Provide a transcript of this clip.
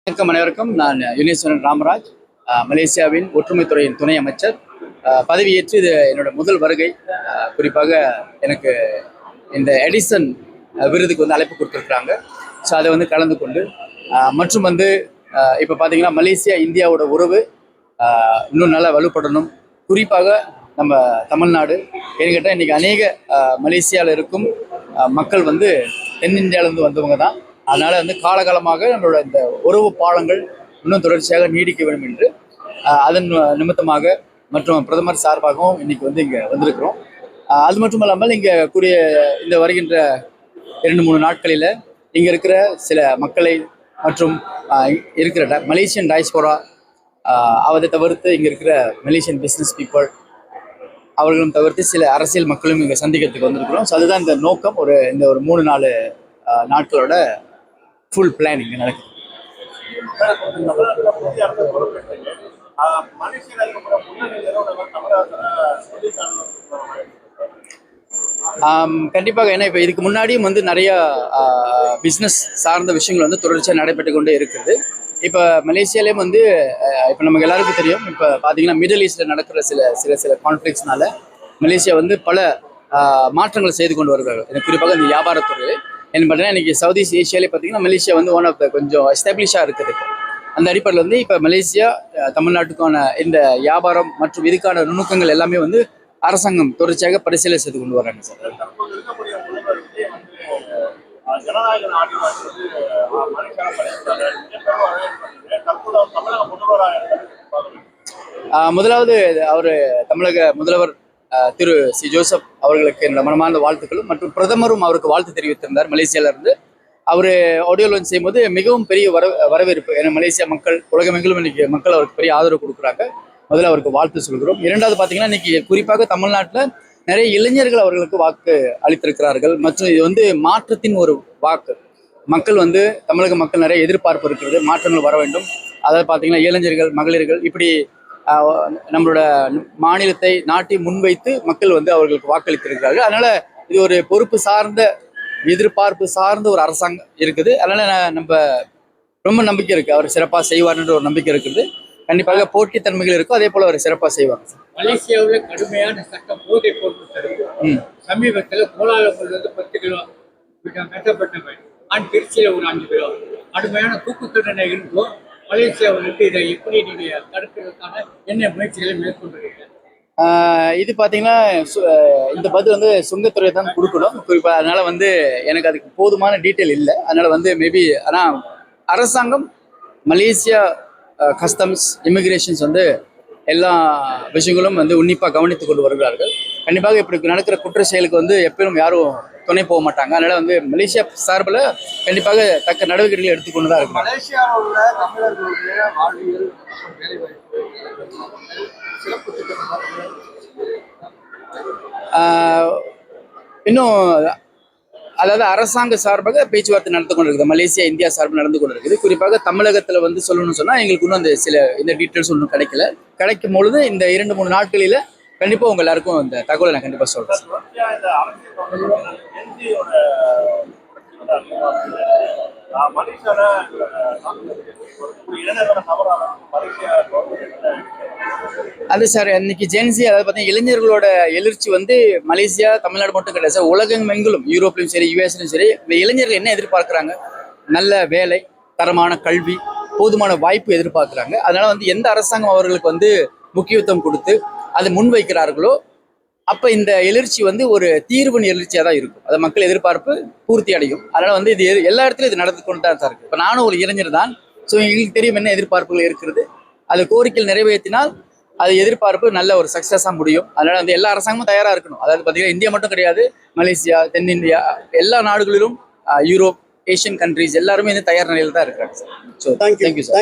வணக்கம் அனைவருக்கும். நான் யுனீஸ்வரன் ராமராஜ், மலேசியாவின் ஒற்றுமைத்துறையின் துணை அமைச்சர். பதவியேற்று இது என்னோட முதல் வருகை. குறிப்பாக எனக்கு இந்த எடிசன் விருதுக்கு வந்து அழைப்பு கொடுத்துருக்குறாங்க. ஸோ அதை வந்து கலந்து கொண்டு மற்றும் வந்து இப்போ பார்த்தீங்கன்னா மலேசியா இந்தியாவோட உறவு இன்னும் நல்லா வலுப்படணும். குறிப்பாக நம்ம தமிழ்நாடு என்கிட்ட இன்றைக்கி அநேக மலேசியாவில் இருக்கும் மக்கள் வந்து தென்னிந்தியாவிலேருந்து வந்தவங்க தான். அதனால் வந்து காலகாலமாக நம்மளோட இந்த உறவு பாலங்கள் இன்னும் தொடர்ச்சியாக நீடிக்க வேண்டும் என்று அதன் நிமித்தமாக மற்றும் பிரதமர் சார்பாகவும் இன்னைக்கு வந்து இங்கே வந்திருக்கிறோம். அது மட்டும் இல்லாமல் இங்கே கூடிய இந்த வருகின்ற 2-3 நாட்களில் இங்கே இருக்கிற சில மக்களை மற்றும் இருக்கிற மலேசியன் டயஸ்போரா அதை தவிர்த்து இங்கே இருக்கிற மலேசியன் பிஸ்னஸ் பீப்புள் அவர்களும் தவிர்த்து சில அரசியல் மக்களும் இங்கே சந்திக்கிறதுக்கு வந்திருக்கிறோம். ஸோ அதுதான் இந்த நோக்கம். இந்த ஒரு 3-4 நாட்களோட ஃபுல் பிளான் இங்கே நடக்குது. கண்டிப்பாக. ஏன்னா இப்போ இதுக்கு முன்னாடியும் வந்து நிறைய பிஸ்னஸ் சார்ந்த விஷயங்கள் வந்து தொடர்ச்சியாக நடைபெற்று கொண்டே இருக்குது. இப்போ மலேசியாலேயும் வந்து இப்போ நமக்கு எல்லாருக்கும் தெரியும், இப்போ பார்த்தீங்கன்னா மிடில் ஈஸ்டில் நடக்கிற சில கான்ஃப்ளிக்ஸ்னால மலேசியா வந்து பல மாற்றங்களை செய்து கொண்டு வருகிறார்கள். குறிப்பாக இந்த வியாபாரத்துறையில் என்ன பார்த்தீங்கன்னா இன்றைக்கி சவுத் ஈஸ்ட் ஏஷியாலே பார்த்தீங்கன்னா மலேசியா வந்து ஒன் ஆஃப் த கொஞ்சம் எஸ்டாப்ளிஷாக இருக்குது. அந்த அடிப்படையில் வந்து இப்போ மலேசியா தமிழ்நாட்டுக்கான இந்த வியாபாரம் மற்றும் இதுக்கான நுணுக்கங்கள் எல்லாமே வந்து அரசாங்கம் தொடர்ச்சியாக பரிசீலனை செய்து கொண்டு வராங்க சார். முதலாவது அவர் தமிழக முதல்வர் திரு சி ஜோசப் அவர்களுக்கு என்னோட மனமார்ந்த வாழ்த்துக்களும் மற்றும் பிரதமரும் அவருக்கு வாழ்த்து தெரிவித்திருந்தார். மலேசியாவிலிருந்து அவர் ஆடியோ லான்ச் செய்யும்போது மிகவும் பெரிய வரவேற்பு. ஏன்னா மலேசியா மக்கள் உலகமெங்கிலும் இன்னைக்கு மக்கள் அவருக்கு பெரிய ஆதரவு கொடுக்குறாங்க. முதல்ல அவருக்கு வாழ்த்து சொல்கிறோம். இரண்டாவது பார்த்தீங்கன்னா இன்னைக்கு குறிப்பாக தமிழ்நாட்டில் நிறைய இளைஞர்கள் அவர்களுக்கு வாக்கு அளித்திருக்கிறார்கள் மற்றும் இது வந்து மாற்றத்தின் ஒரு வாக்கு. மக்கள் வந்து தமிழக மக்கள் நிறைய எதிர்பார்ப்பு இருக்கிறது, மாற்றங்கள் வர வேண்டும். அதாவது பார்த்தீங்கன்னா இளைஞர்கள், மகளிர்கள் இப்படி நம்மளோட மாநிலத்தை நாட்டை முன்வைத்து மக்கள் வந்து அவர்களுக்கு வாக்களித்திருக்கிறார்கள். அதனால இது ஒரு பொறுப்பு சார்ந்த எதிர்பார்ப்பு சார்ந்த ஒரு அரசாங்கம் இருக்குது. அதனால நம்ம ரொம்ப நம்பிக்கை இருக்கு, அவர் சிறப்பாக செய்வார்ன்ற ஒரு நம்பிக்கை இருக்குது. கண்டிப்பாக போட்டித்தன்மைகள் இருக்கும், அதே போல அவர் சிறப்பாக செய்வாங்க. மலேசியாவில் கடுமையான சட்டம் போதை பொருட்கள் சமீபத்தில் கோலாலம்பூர்லேருந்து 10 கிலோ மெத்தப்பட்டவன் திருச்சியில் ஒரு 5 கிலோ கடுமையான தூக்கு தண்டனை இருக்கும். மலேசியாவிலிருந்து இதை எப்படி நீங்கள் தடுக்கிறதுக்கான என்ன முயற்சிகளை மேற்கொண்டிருக்கீங்க? இது பார்த்தீங்கன்னா இந்த பதில் வந்து சுங்கத்துறை தான் கொடுக்கணும் குறிப்பாக. அதனால வந்து எனக்கு அதுக்கு போதுமான டீட்டெயில் இல்லை. அதனால வந்து மேபி ஆனால் அரசாங்கம் மலேசியா கஸ்டம்ஸ் இமிக்ரேஷன்ஸ் வந்து எல்லா விஷயங்களும் வந்து உன்னிப்பாக கவனித்து கொண்டு வருகிறார்கள். கண்டிப்பாக இப்படி நடக்கிற குற்ற செயலுக்கு வந்து எப்பயும் யாரும் துணை போக மாட்டாங்க. அதனால வந்து மலேசியா சார்பில் கண்டிப்பாக தக்க நடவடிக்கைகளை எடுத்துக்கொண்டு தான் இருக்கும். மலேசியாவில் உள்ள தமிழர்களுடைய வாழ்வியல் வேலைவாய்ப்பு இன்னும் அதாவது அரசாங்க சார்பாக பேச்சுவார்த்தை நடந்து கொண்டு இருக்குது. மலேசியா இந்தியா சார்பில் நடந்து கொண்டு இருக்குது. குறிப்பாக தமிழகத்தில் வந்து சொல்லணும்னு சொன்னால் எங்களுக்கு இன்னும் அந்த இந்த டீட்டெயில்ஸ் ஒன்றும் கிடைக்கும் பொழுது இந்த 2-3 நாட்களில் கண்டிப்பாக உங்கள் எல்லாருக்கும் இந்த தகவலை நான் கண்டிப்பாக சொல்கிறேன். அது சார் இன்னைக்கு ஜென்சி அதாவது பார்த்தீங்கன்னா இளைஞர்களோட எழுச்சி வந்து மலேசியா தமிழ்நாடு மட்டும் கிடையாது சார், உலகமெங்கிலும் யூரோப்லையும் சரி யுஎஸ்லையும் சரி இந்த இளைஞர்கள் என்ன எதிர்பார்க்குறாங்க? நல்ல வேலை, தரமான கல்வி, போதுமான வாய்ப்பு எதிர்பார்க்குறாங்க. அதனால வந்து எந்த அரசாங்கம் அவர்களுக்கு வந்து முக்கியத்துவம் கொடுத்து அதை முன்வைக்கிறார்களோ அப்போ இந்த எழுச்சி வந்து ஒரு தீர்வின் எழுச்சியாக தான் இருக்கும். அதை மக்கள் எதிர்பார்ப்பு பூர்த்தி அடையும். அதனால வந்து இது எல்லா இடத்துலையும் இது நடந்து கொண்டு தான் இருக்கு. இப்போ நானும் ஒரு இளைஞர் தான். ஸோ எங்களுக்கு தெரியும் என்ன எதிர்பார்ப்புகள் இருக்கிறது. அது கோரிக்கைகள் நிறைவேற்றினால் அது எதிர்பார்ப்பு நல்ல ஒரு சக்ஸஸாக முடியும். அதனால வந்து எல்லா அரசாங்கமும் தயாராக இருக்கணும். அதாவது பார்த்தீங்கன்னா இந்தியா மட்டும் கிடையாது, மலேசியா, தென்னிந்தியா எல்லா நாடுகளிலும் யூரோப், ஏஷியன் கண்ட்ரிஸ் எல்லாருமே இந்த தயார் நிலையில் தான் இருக்கிறாங்க சார். So thank you sir.